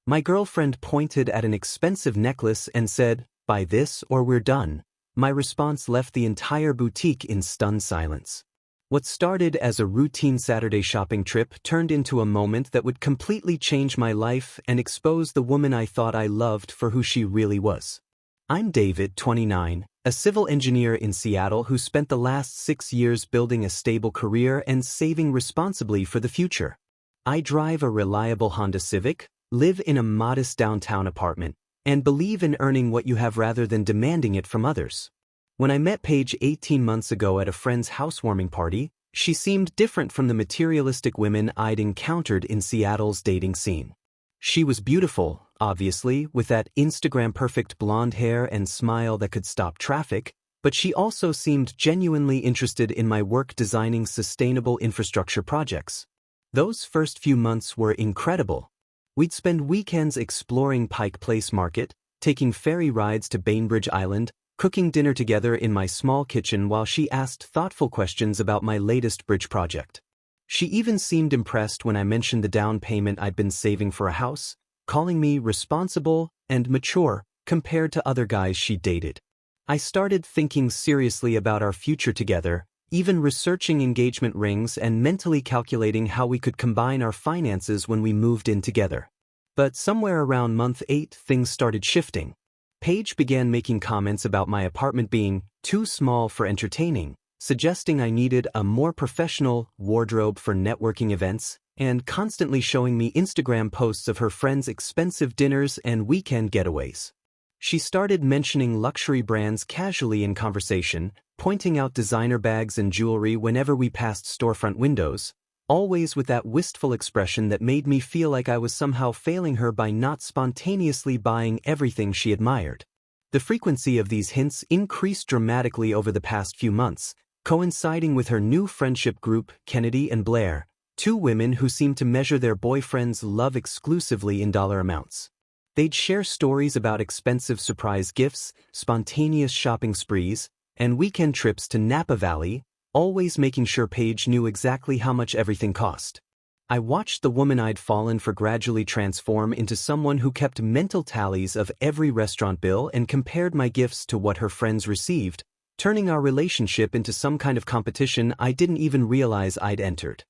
My girlfriend pointed at an expensive necklace and said, "Buy this or we're done." My response left the entire boutique in stunned silence. What started as a routine Saturday shopping trip turned into a moment that would completely change my life and expose the woman I thought I loved for who she really was. I'm David, 29, a civil engineer in Seattle who spent the last 6 years building a stable career and saving responsibly for the future. I drive a reliable Honda Civic, live in a modest downtown apartment, and believe in earning what you have rather than demanding it from others. When I met Paige 18 months ago at a friend's housewarming party, she seemed different from the materialistic women I'd encountered in Seattle's dating scene. She was beautiful, obviously, with that Instagram-perfect blonde hair and smile that could stop traffic, but she also seemed genuinely interested in my work designing sustainable infrastructure projects. Those first few months were incredible. We'd spend weekends exploring Pike Place Market, taking ferry rides to Bainbridge Island, cooking dinner together in my small kitchen while she asked thoughtful questions about my latest bridge project. She even seemed impressed when I mentioned the down payment I'd been saving for a house, calling me responsible and mature compared to other guys she dated. I started thinking seriously about our future together, even researching engagement rings and mentally calculating how we could combine our finances when we moved in together. But somewhere around month 8, things started shifting. Paige began making comments about my apartment being too small for entertaining, suggesting I needed a more professional wardrobe for networking events, and constantly showing me Instagram posts of her friends' expensive dinners and weekend getaways. She started mentioning luxury brands casually in conversation, pointing out designer bags and jewelry whenever we passed storefront windows, always with that wistful expression that made me feel like I was somehow failing her by not spontaneously buying everything she admired. The frequency of these hints increased dramatically over the past few months, coinciding with her new friendship group, Kennedy and Blair, two women who seemed to measure their boyfriends' love exclusively in dollar amounts. They'd share stories about expensive surprise gifts, spontaneous shopping sprees, and weekend trips to Napa Valley, always making sure Paige knew exactly how much everything cost. I watched the woman I'd fallen for gradually transform into someone who kept mental tallies of every restaurant bill and compared my gifts to what her friends received, turning our relationship into some kind of competition I didn't even realize I'd entered.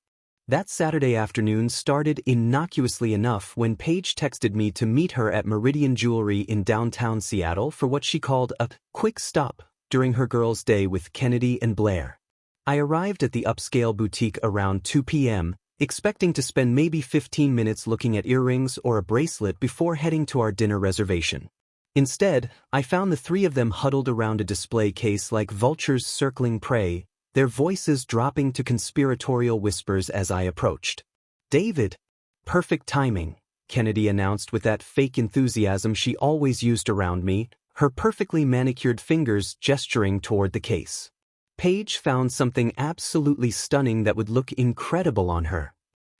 That Saturday afternoon started innocuously enough when Paige texted me to meet her at Meridian Jewelry in downtown Seattle for what she called a quick stop during her girls' day with Kennedy and Blair. I arrived at the upscale boutique around 2 p.m., expecting to spend maybe 15 minutes looking at earrings or a bracelet before heading to our dinner reservation. Instead, I found the three of them huddled around a display case like vultures circling prey, their voices dropping to conspiratorial whispers as I approached. "David." "Perfect timing," Kennedy announced with that fake enthusiasm she always used around me, her perfectly manicured fingers gesturing toward the case. Paige found something absolutely stunning that would look incredible on her.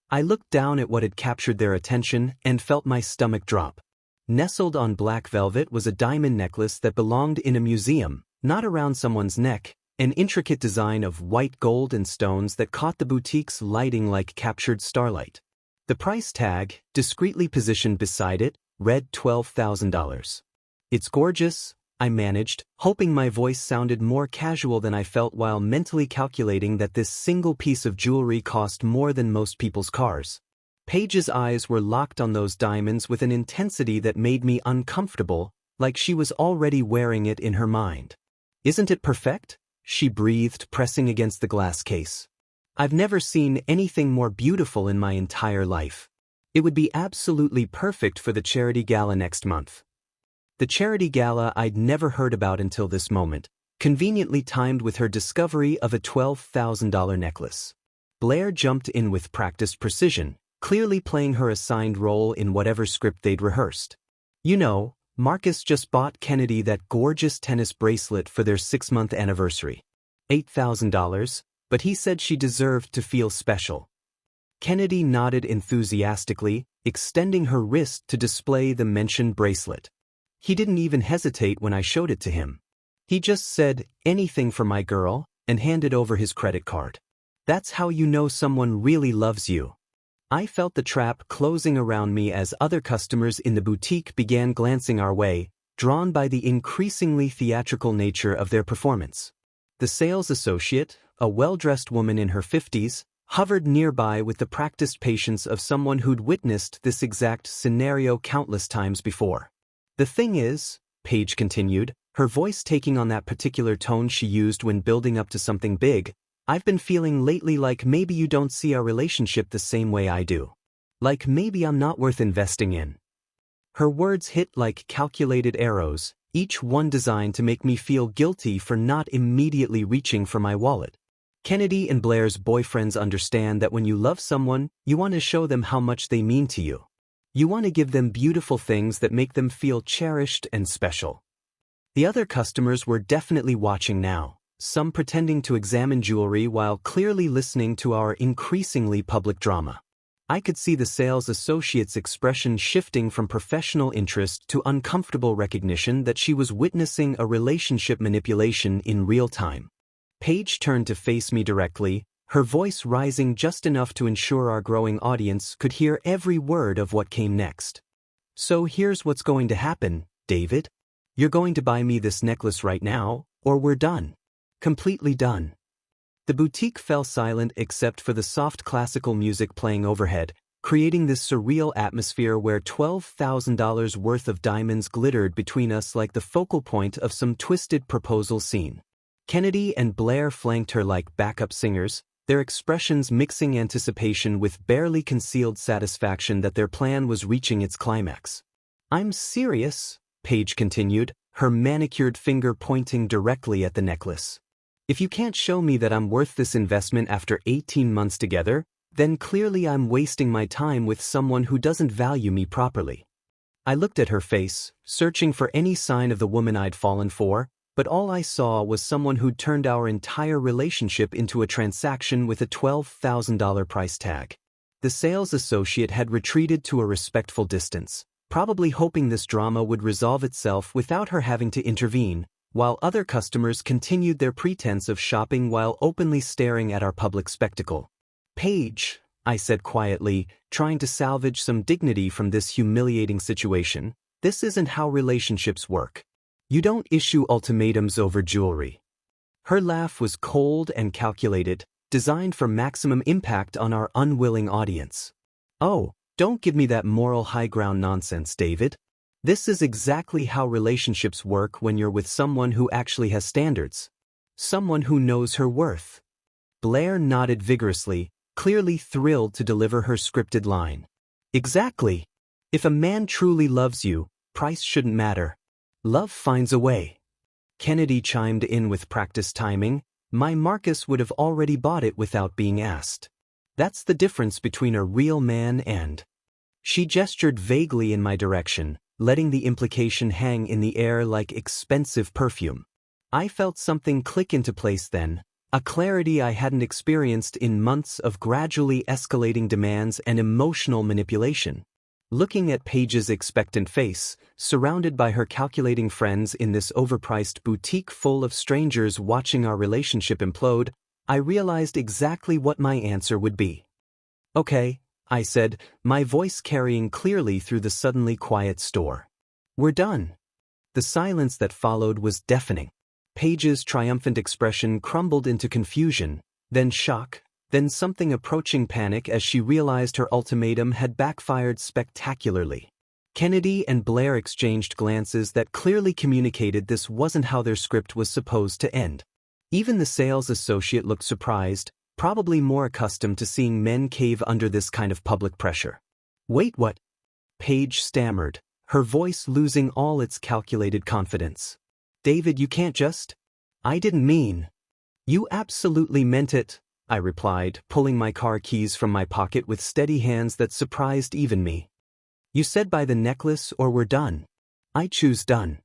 I looked down at what had captured their attention and felt my stomach drop. Nestled on black velvet was a diamond necklace that belonged in a museum, not around someone's neck, an intricate design of white gold and stones that caught the boutique's lighting like captured starlight. The price tag, discreetly positioned beside it, read $12,000. "It's gorgeous," I managed, hoping my voice sounded more casual than I felt while mentally calculating that this single piece of jewelry cost more than most people's cars. Paige's eyes were locked on those diamonds with an intensity that made me uncomfortable, like she was already wearing it in her mind. "Isn't it perfect?" she breathed, pressing against the glass case. "I've never seen anything more beautiful in my entire life. It would be absolutely perfect for the charity gala next month." The charity gala I'd never heard about until this moment, conveniently timed with her discovery of a $12,000 necklace. Blair jumped in with practiced precision, clearly playing her assigned role in whatever script they'd rehearsed. "You know, Marcus just bought Kennedy that gorgeous tennis bracelet for their 6-month anniversary. $8,000, but he said she deserved to feel special." Kennedy nodded enthusiastically, extending her wrist to display the mentioned bracelet. He didn't even hesitate when I showed it to him. He just said, "Anything for my girl," and handed over his credit card. "That's how you know someone really loves you." I felt the trap closing around me as other customers in the boutique began glancing our way, drawn by the increasingly theatrical nature of their performance. The sales associate, a well-dressed woman in her 50s, hovered nearby with the practiced patience of someone who'd witnessed this exact scenario countless times before. The thing is, Paige continued, her voice taking on that particular tone she used when building up to something big, I've been feeling lately like maybe you don't see our relationship the same way I do. Like maybe I'm not worth investing in. Her words hit like calculated arrows, each one designed to make me feel guilty for not immediately reaching for my wallet. Kennedy and Blair's boyfriends understand that when you love someone, you want to show them how much they mean to you. You want to give them beautiful things that make them feel cherished and special. The other customers were definitely watching now, some pretending to examine jewelry while clearly listening to our increasingly public drama. I could see the sales associate's expression shifting from professional interest to uncomfortable recognition that she was witnessing a relationship manipulation in real time. Paige turned to face me directly, her voice rising just enough to ensure our growing audience could hear every word of what came next. So here's what's going to happen, David. You're going to buy me this necklace right now, or we're done. Completely done. The boutique fell silent except for the soft classical music playing overhead, creating this surreal atmosphere where $12,000 worth of diamonds glittered between us like the focal point of some twisted proposal scene. Kennedy and Blair flanked her like backup singers, their expressions mixing anticipation with barely concealed satisfaction that their plan was reaching its climax. I'm serious, Paige continued, her manicured finger pointing directly at the necklace. If you can't show me that I'm worth this investment after 18 months together, then clearly I'm wasting my time with someone who doesn't value me properly. I looked at her face, searching for any sign of the woman I'd fallen for, but all I saw was someone who'd turned our entire relationship into a transaction with a $12,000 price tag. The sales associate had retreated to a respectful distance, probably hoping this drama would resolve itself without her having to intervene, while other customers continued their pretense of shopping while openly staring at our public spectacle. Paige, I said quietly, trying to salvage some dignity from this humiliating situation, this isn't how relationships work. You don't issue ultimatums over jewelry. Her laugh was cold and calculated, designed for maximum impact on our unwilling audience. Oh, don't give me that moral high ground nonsense, David. This is exactly how relationships work when you're with someone who actually has standards. Someone who knows her worth. Blair nodded vigorously, clearly thrilled to deliver her scripted line. Exactly. If a man truly loves you, price shouldn't matter. Love finds a way. Kennedy chimed in with practiced timing. My Marcus would have already bought it without being asked. That's the difference between a real man and... She gestured vaguely in my direction, letting the implication hang in the air like expensive perfume. I felt something click into place then, a clarity I hadn't experienced in months of gradually escalating demands and emotional manipulation. Looking at Paige's expectant face, surrounded by her calculating friends in this overpriced boutique full of strangers watching our relationship implode, I realized exactly what my answer would be. Okay, I said, my voice carrying clearly through the suddenly quiet store. We're done. The silence that followed was deafening. Paige's triumphant expression crumbled into confusion, then shock, then something approaching panic as she realized her ultimatum had backfired spectacularly. Kennedy and Blair exchanged glances that clearly communicated this wasn't how their script was supposed to end. Even the sales associate looked surprised, probably more accustomed to seeing men cave under this kind of public pressure. Wait, what? Paige stammered, her voice losing all its calculated confidence. David, you can't just... I didn't mean... You absolutely meant it, I replied, pulling my car keys from my pocket with steady hands that surprised even me. You said buy the necklace or we're done. I choose done.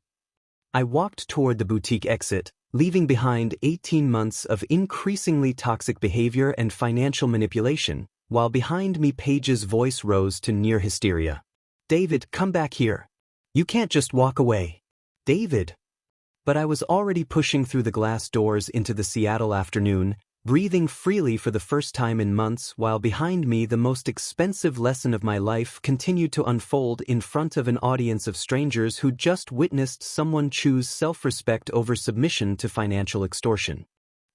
I walked toward the boutique exit, leaving behind 18 months of increasingly toxic behavior and financial manipulation, while behind me Paige's voice rose to near hysteria. David, come back here. You can't just walk away. David. But I was already pushing through the glass doors into the Seattle afternoon, breathing freely for the first time in months, while behind me the most expensive lesson of my life continued to unfold in front of an audience of strangers who just witnessed someone choose self-respect over submission to financial extortion.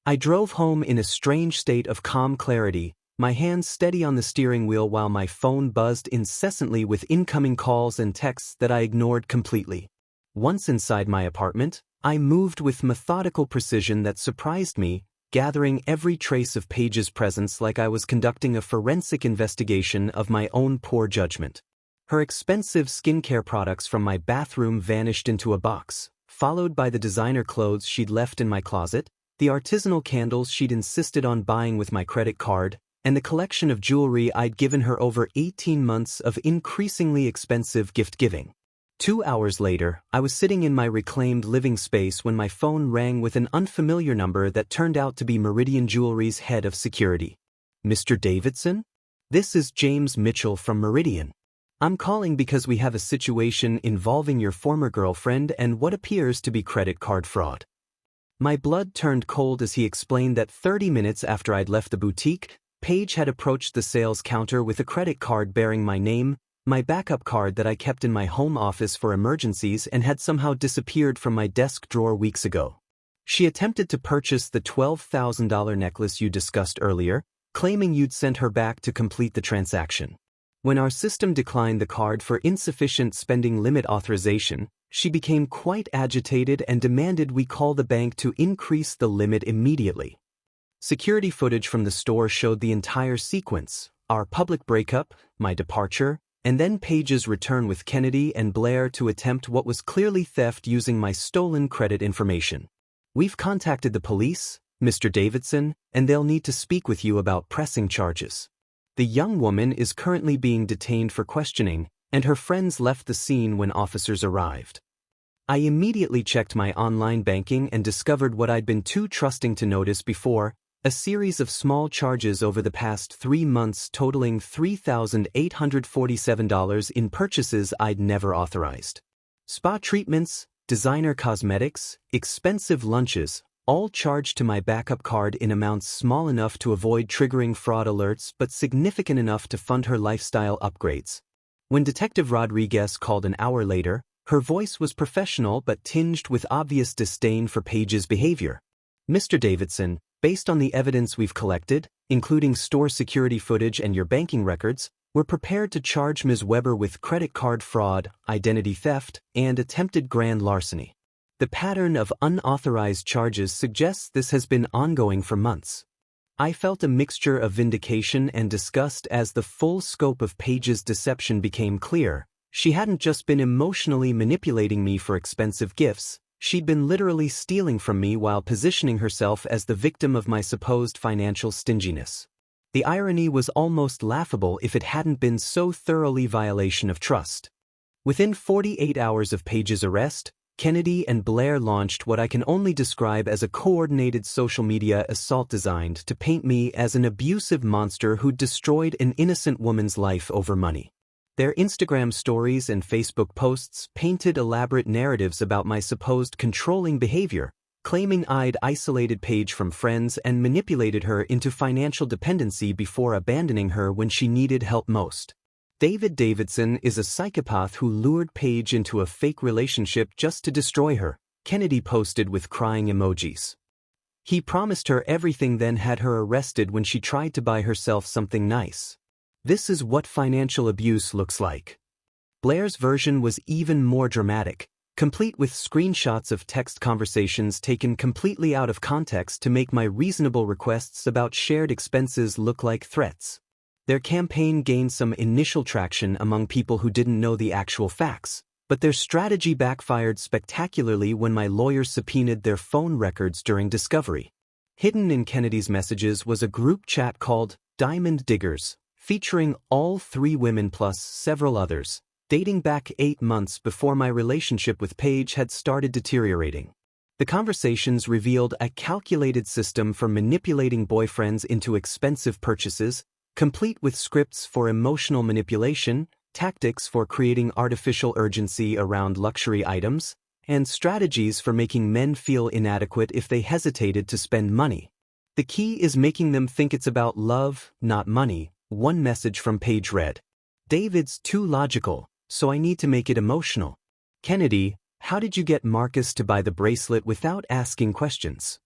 I drove home in a strange state of calm clarity, my hands steady on the steering wheel while my phone buzzed incessantly with incoming calls and texts that I ignored completely. Once inside my apartment, I moved with methodical precision that surprised me, gathering every trace of Paige's presence like I was conducting a forensic investigation of my own poor judgment. Her expensive skincare products from my bathroom vanished into a box, followed by the designer clothes she'd left in my closet, the artisanal candles she'd insisted on buying with my credit card, and the collection of jewelry I'd given her over 18 months of increasingly expensive gift-giving. 2 hours later, I was sitting in my reclaimed living space when my phone rang with an unfamiliar number that turned out to be Meridian Jewelry's head of security. "Mr. Davidson? This is James Mitchell from Meridian. I'm calling because we have a situation involving your former girlfriend and what appears to be credit card fraud." My blood turned cold as he explained that 30 minutes after I'd left the boutique, Paige had approached the sales counter with a credit card bearing my name, my backup card that I kept in my home office for emergencies and had somehow disappeared from my desk drawer weeks ago. She attempted to purchase the $12,000 necklace you discussed earlier, claiming you'd sent her back to complete the transaction. When our system declined the card for insufficient spending limit authorization, she became quite agitated and demanded we call the bank to increase the limit immediately. Security footage from the store showed the entire sequence: our public breakup, my departure, and then Paige's return with Kennedy and Blair to attempt what was clearly theft using my stolen credit information. "We've contacted the police, Mr. Davidson, and they'll need to speak with you about pressing charges. The young woman is currently being detained for questioning, and her friends left the scene when officers arrived." I immediately checked my online banking and discovered what I'd been too trusting to notice before: a series of small charges over the past 3 months totaling $3,847 in purchases I'd never authorized. Spa treatments, designer cosmetics, expensive lunches, all charged to my backup card in amounts small enough to avoid triggering fraud alerts but significant enough to fund her lifestyle upgrades. When Detective Rodriguez called an hour later, her voice was professional but tinged with obvious disdain for Paige's behavior. "Mr. Davidson, based on the evidence we've collected, including store security footage and your banking records, we're prepared to charge Ms. Weber with credit card fraud, identity theft, and attempted grand larceny. The pattern of unauthorized charges suggests this has been ongoing for months." I felt a mixture of vindication and disgust as the full scope of Paige's deception became clear. She hadn't just been emotionally manipulating me for expensive gifts, she'd been literally stealing from me while positioning herself as the victim of my supposed financial stinginess. The irony was almost laughable if it hadn't been so thoroughly violation of trust. Within 48 hours of Paige's arrest, Kennedy and Blair launched what I can only describe as a coordinated social media assault designed to paint me as an abusive monster who'd destroyed an innocent woman's life over money. Their Instagram stories and Facebook posts painted elaborate narratives about my supposed controlling behavior, claiming I'd isolated Paige from friends and manipulated her into financial dependency before abandoning her when she needed help most. David Davidson is a psychopath who lured Paige into a fake relationship just to destroy her, Kennedy posted with crying emojis. He promised her everything, then had her arrested when she tried to buy herself something nice. This is what financial abuse looks like. Blair's version was even more dramatic, complete with screenshots of text conversations taken completely out of context to make my reasonable requests about shared expenses look like threats. Their campaign gained some initial traction among people who didn't know the actual facts, but their strategy backfired spectacularly when my lawyers subpoenaed their phone records during discovery. Hidden in Kennedy's messages was a group chat called Diamond Diggers, featuring all 3 women plus several others, dating back 8 months before my relationship with Paige had started deteriorating. The conversations revealed a calculated system for manipulating boyfriends into expensive purchases, complete with scripts for emotional manipulation, tactics for creating artificial urgency around luxury items, and strategies for making men feel inadequate if they hesitated to spend money. The key is making them think it's about love, not money. One message from Paige read. David's too logical, so I need to make it emotional. Kennedy, how did you get Marcus to buy the bracelet without asking questions?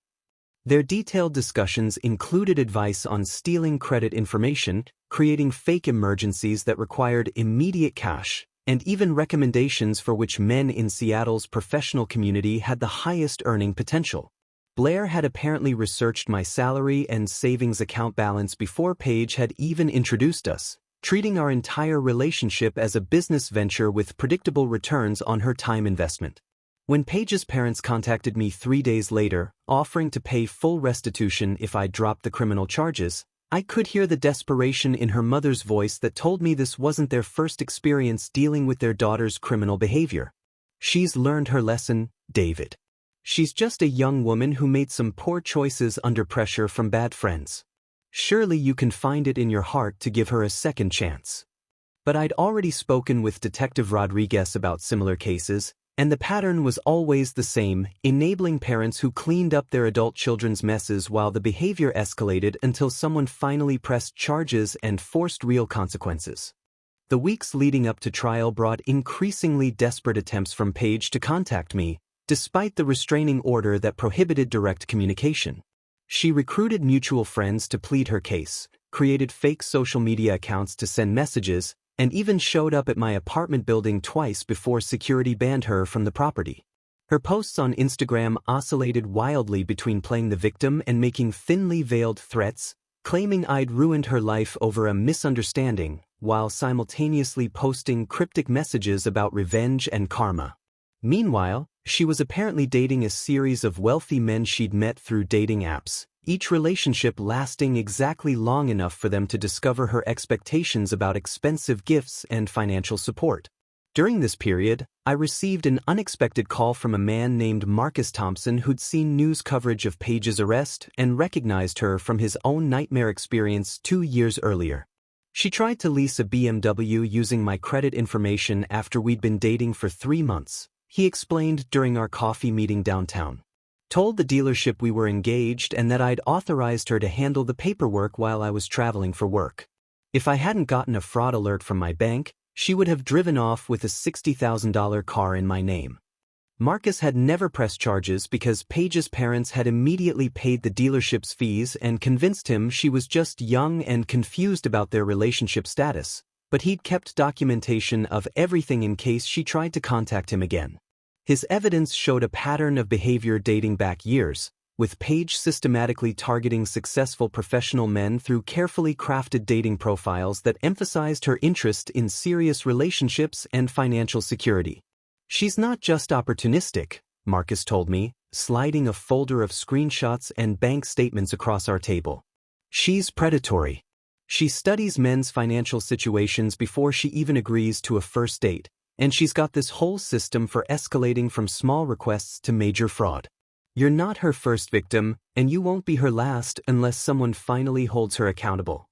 Their detailed discussions included advice on stealing credit information, creating fake emergencies that required immediate cash, and even recommendations for which men in Seattle's professional community had the highest earning potential. Blair had apparently researched my salary and savings account balance before Paige had even introduced us, treating our entire relationship as a business venture with predictable returns on her time investment. When Paige's parents contacted me 3 days later, offering to pay full restitution if I dropped the criminal charges, I could hear the desperation in her mother's voice that told me this wasn't their first experience dealing with their daughter's criminal behavior. She's learned her lesson, David. She's just a young woman who made some poor choices under pressure from bad friends. Surely you can find it in your heart to give her a second chance. But I'd already spoken with Detective Rodriguez about similar cases, and the pattern was always the same, enabling parents who cleaned up their adult children's messes while the behavior escalated until someone finally pressed charges and forced real consequences. The weeks leading up to trial brought increasingly desperate attempts from Paige to contact me, despite the restraining order that prohibited direct communication. She recruited mutual friends to plead her case, created fake social media accounts to send messages, and even showed up at my apartment building twice before security banned her from the property. Her posts on Instagram oscillated wildly between playing the victim and making thinly veiled threats, claiming I'd ruined her life over a misunderstanding, while simultaneously posting cryptic messages about revenge and karma. Meanwhile, she was apparently dating a series of wealthy men she'd met through dating apps, each relationship lasting exactly long enough for them to discover her expectations about expensive gifts and financial support. During this period, I received an unexpected call from a man named Marcus Thompson who'd seen news coverage of Paige's arrest and recognized her from his own nightmare experience 2 years earlier. She tried to lease a BMW using my credit information after we'd been dating for 3 months, he explained during our coffee meeting downtown. Told the dealership we were engaged and that I'd authorized her to handle the paperwork while I was traveling for work. If I hadn't gotten a fraud alert from my bank, she would have driven off with a $60,000 car in my name. Marcus had never pressed charges because Paige's parents had immediately paid the dealership's fees and convinced him she was just young and confused about their relationship status, but he'd kept documentation of everything in case she tried to contact him again. His evidence showed a pattern of behavior dating back years, with Paige systematically targeting successful professional men through carefully crafted dating profiles that emphasized her interest in serious relationships and financial security. She's not just opportunistic, Marcus told me, sliding a folder of screenshots and bank statements across our table. She's predatory. She studies men's financial situations before she even agrees to a first date, and she's got this whole system for escalating from small requests to major fraud. You're not her first victim, and you won't be her last unless someone finally holds her accountable.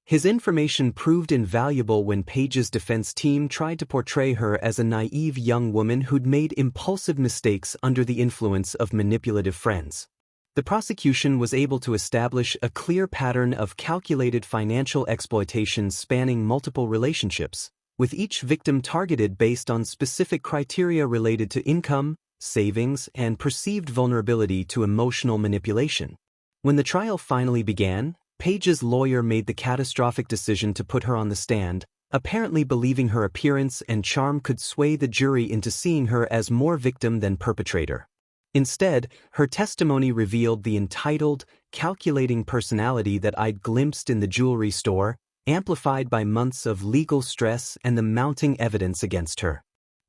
His information proved invaluable when Paige's defense team tried to portray her as a naive young woman who'd made impulsive mistakes under the influence of manipulative friends. The prosecution was able to establish a clear pattern of calculated financial exploitation spanning multiple relationships, with each victim targeted based on specific criteria related to income, savings, and perceived vulnerability to emotional manipulation. When the trial finally began, Paige's lawyer made the catastrophic decision to put her on the stand, apparently believing her appearance and charm could sway the jury into seeing her as more victim than perpetrator. Instead, her testimony revealed the entitled, calculating personality that I'd glimpsed in the jewelry store, amplified by months of legal stress and the mounting evidence against her.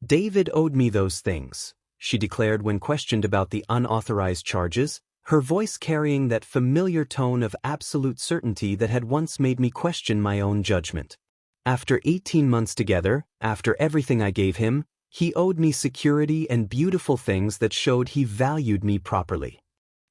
David owed me those things, she declared when questioned about the unauthorized charges, her voice carrying that familiar tone of absolute certainty that had once made me question my own judgment. After 18 months together, after everything I gave him, he owed me security and beautiful things that showed he valued me properly.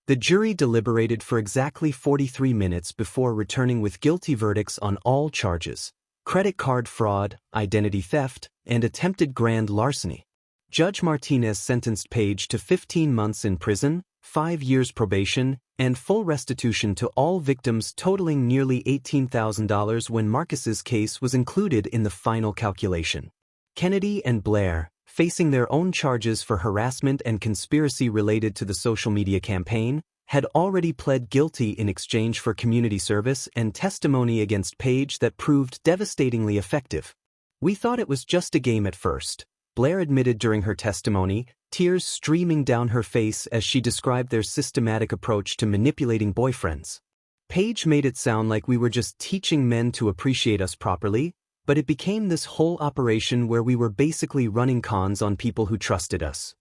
The jury deliberated for exactly 43 minutes before returning with guilty verdicts on all charges: credit card fraud, identity theft, and attempted grand larceny. Judge Martinez sentenced Paige to 15 months in prison, 5 years probation, and full restitution to all victims totaling nearly $18,000 when Marcus's case was included in the final calculation. Kennedy and Blair, facing their own charges for harassment and conspiracy related to the social media campaign, had already pled guilty in exchange for community service and testimony against Page that proved devastatingly effective. "We thought it was just a game at first," Blair admitted during her testimony, tears streaming down her face as she described their systematic approach to manipulating boyfriends. "Page made it sound like we were just teaching men to appreciate us properly, but it became this whole operation where we were basically running cons on people who trusted us."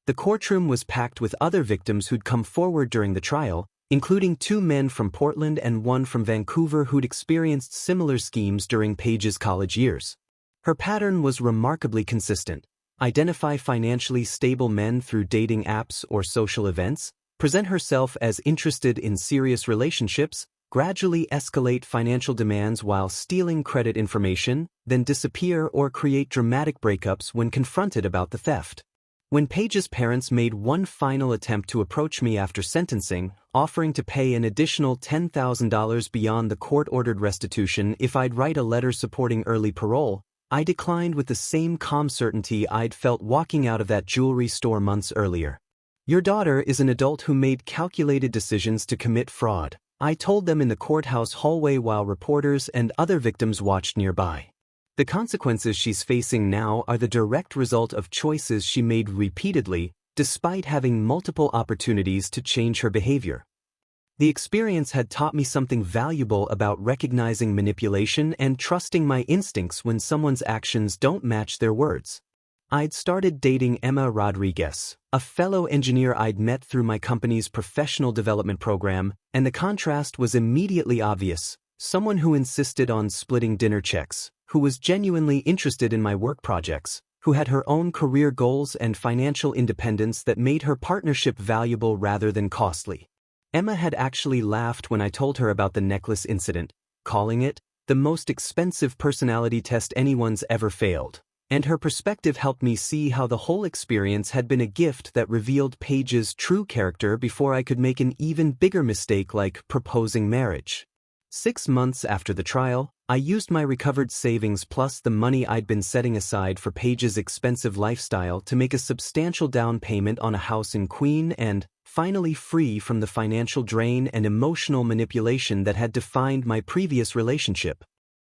The courtroom was packed with other victims who'd come forward during the trial, including 2 men from Portland and 1 from Vancouver who'd experienced similar schemes during Page's college years. Her pattern was remarkably consistent: identify financially stable men through dating apps or social events, present herself as interested in serious relationships, gradually escalate financial demands while stealing credit information, then disappear or create dramatic breakups when confronted about the theft. When Page's parents made one final attempt to approach me after sentencing, offering to pay an additional $10,000 beyond the court-ordered restitution if I'd write a letter supporting early parole, I declined with the same calm certainty I'd felt walking out of that jewelry store months earlier. "Your daughter is an adult who made calculated decisions to commit fraud," I told them in the courthouse hallway while reporters and other victims watched nearby. "The consequences she's facing now are the direct result of choices she made repeatedly, despite having multiple opportunities to change her behavior." The experience had taught me something valuable about recognizing manipulation and trusting my instincts when someone's actions don't match their words. I'd started dating Emma Rodriguez, a fellow engineer I'd met through my company's professional development program, and the contrast was immediately obvious: someone who insisted on splitting dinner checks, who was genuinely interested in my work projects, who had her own career goals and financial independence that made her partnership valuable rather than costly. Emma had actually laughed when I told her about the necklace incident, calling it the most expensive personality test anyone's ever failed, and her perspective helped me see how the whole experience had been a gift that revealed Page's true character before I could make an even bigger mistake like proposing marriage. 6 months after the trial, I used my recovered savings plus the money I'd been setting aside for Page's expensive lifestyle to make a substantial down payment on a house in Queen and, finally free from the financial drain and emotional manipulation that had defined my previous relationship,